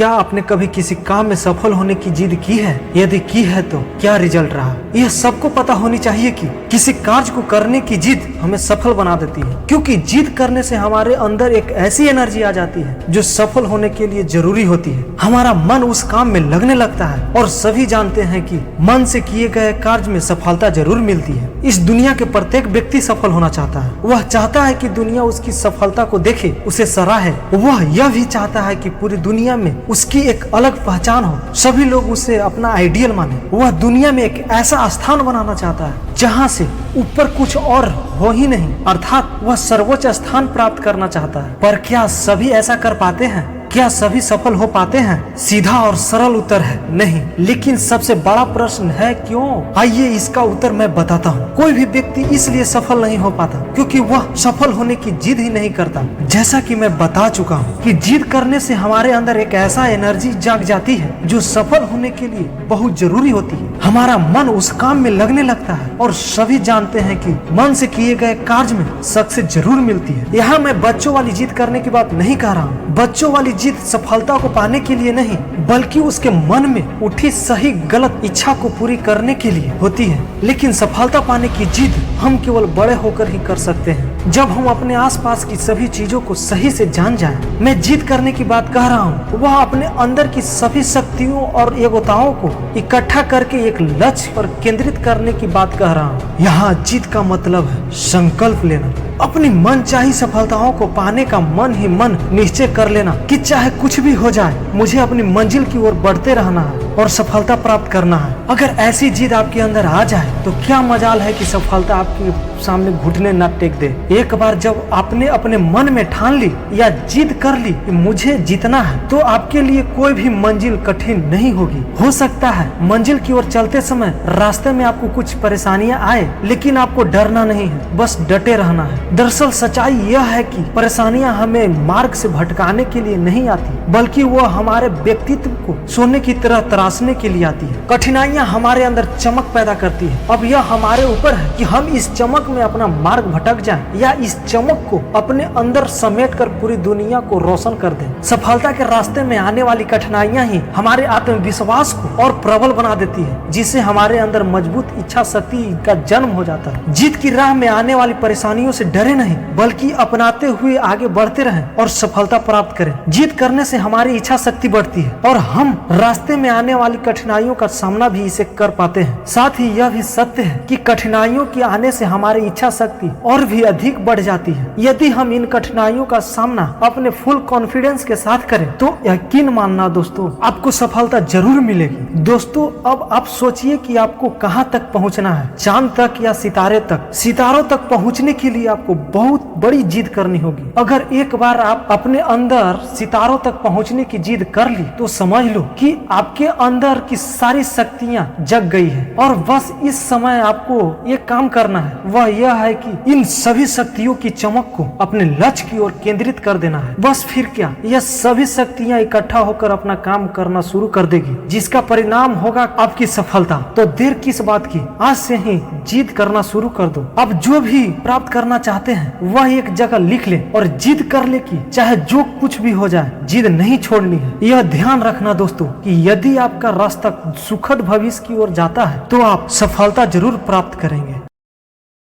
क्या आपने कभी किसी काम में सफल होने की जिद की है? यदि की है तो क्या रिजल्ट रहा? यह सबको पता होनी चाहिए कि किसी कार्य को करने की जिद हमें सफल बना देती है, क्योंकि जिद करने से हमारे अंदर एक ऐसी एनर्जी आ जाती है जो सफल होने के लिए जरूरी होती है। हमारा मन उस काम में लगने लगता है और सभी जानते हैं कि मन से किए गए कार्य में सफलता जरूर मिलती है। इस दुनिया के प्रत्येक व्यक्ति सफल होना चाहता है। वह चाहता है कि दुनिया उसकी सफलता को देखे, उसे सराहे। वह यह भी चाहता है कि पूरी दुनिया में उसकी एक अलग पहचान हो, सभी लोग उसे अपना आइडियल माने। वह दुनिया में एक ऐसा स्थान बनाना चाहता है जहाँ से ऊपर कुछ और हो ही नहीं, अर्थात वह सर्वोच्च स्थान प्राप्त करना चाहता है। पर क्या सभी ऐसा कर पाते हैं? क्या सभी सफल हो पाते हैं? सीधा और सरल उत्तर है नहीं। लेकिन सबसे बड़ा प्रश्न है क्यों? आइए इसका उत्तर मैं बताता हूँ। कोई भी व्यक्ति इसलिए सफल नहीं हो पाता क्योंकि वह सफल होने की जिद ही नहीं करता। जैसा कि मैं बता चुका हूँ कि जिद करने से हमारे अंदर एक ऐसा एनर्जी जाग जाती है जो सफल होने के लिए बहुत जरूरी होती है। हमारा मन उस काम में लगने लगता है और सभी जानते हैं कि मन से किए गए कार्य में सक्सेस जरूर मिलती है। यहाँ मैं बच्चों वाली जिद करने की बात नहीं कर रहा हूँ। बच्चों वाली जिद सफलता को पाने के लिए नहीं, बल्कि उसके मन में उठी सही गलत इच्छा को पूरी करने के लिए होती है। लेकिन सफलता पाने की जिद हम केवल बड़े होकर ही कर सकते हैं, जब हम अपने आसपास की सभी चीजों को सही से जान जाएं। मैं जिद करने की बात कह रहा हूँ, वह अपने अंदर की सभी शक्तियों और योग्यताओं को इकट्ठा करके एक लक्ष्य पर केंद्रित करने की बात कह रहा हूँ। यहाँ जिद का मतलब है संकल्प लेना, अपनी मनचाही सफलताओं को पाने का मन ही मन निश्चय कर लेना कि चाहे कुछ भी हो जाए, मुझे अपनी मंजिल की ओर बढ़ते रहना है और सफलता प्राप्त करना है। अगर ऐसी जिद आपके अंदर आ जाए तो क्या मजाल है कि सफलता आपके सामने घुटने न टेक दे। एक बार जब आपने अपने मन में ठान ली या जिद कर ली कि मुझे जीतना है, तो आपके लिए कोई भी मंजिल कठिन नहीं होगी। हो सकता है मंजिल की ओर चलते समय रास्ते में आपको कुछ परेशानियां आए, लेकिन आपको डरना नहीं है, बस डटे रहना है। दरअसल सच्चाई यह है कि परेशानियां हमें मार्ग से भटकाने के लिए नहीं आती, बल्कि वह हमारे व्यक्तित्व को सोने की तरह तराशने के लिए आती है। कठिनाइयां हमारे अंदर चमक पैदा करती है। अब यह हमारे ऊपर है कि हम इस चमक में अपना मार्ग भटक जाएं या इस चमक को अपने अंदर समेट कर पूरी दुनिया को रोशन कर दें। सफलता के रास्ते में आने वाली कठिनाइयां ही हमारे आत्मविश्वास को और प्रबल बना देती है, जिससे हमारे अंदर मजबूत इच्छा शक्ति का जन्म हो जाता है। जीत की राह में आने वाली परेशानियों से डरे नहीं, बल्कि अपनाते हुए आगे बढ़ते रहें और सफलता प्राप्त करें। जीत करने से हमारी इच्छा शक्ति बढ़ती है और हम रास्ते में आने वाली कठिनाइयों का सामना भी इसे कर पाते हैं। साथ ही यह भी सत्य है कि कठिनाइयों के आने से हमारी इच्छा शक्ति और भी अधिक बढ़ जाती है। यदि हम इन कठिनाइयों का सामना अपने फुल कॉन्फिडेंस के साथ करें तो यकीन मानना दोस्तों, आपको सफलता जरूर मिलेगी। दोस्तों, अब आप सोचिए कि आपको कहां तक पहुंचना है, चांद तक या सितारे तक। सितारों तक पहुंचने के लिए आपको बहुत बड़ी जिद करनी होगी। अगर एक बार आप अपने अंदर सितारों तक पहुंचने की जिद कर ली तो समझ लो कि आपके अंदर की सारी शक्तियां जग गई है और बस इस समय आपको ये काम करना है। वह यह है कि इन सभी शक्तियों की चमक को अपने लक्ष्य की ओर केंद्रित कर देना है। बस फिर क्या, यह सभी शक्तियां इकट्ठा होकर अपना काम करना शुरू कर देगी, जिसका परिणाम होगा आपकी सफलता। तो देर किस बात की, आज से ही जिद करना शुरू कर दो। अब जो भी प्राप्त करना चाहते हैं वह एक जगह लिख ले और जिद कर ले कि चाहे जो कुछ भी हो जाए, जिद नहीं छोड़नी है। यह ध्यान रखना दोस्तों कि यदि आपका रास्ता सुखद भविष्य की ओर जाता है तो आप सफलता जरूर प्राप्त करेंगे।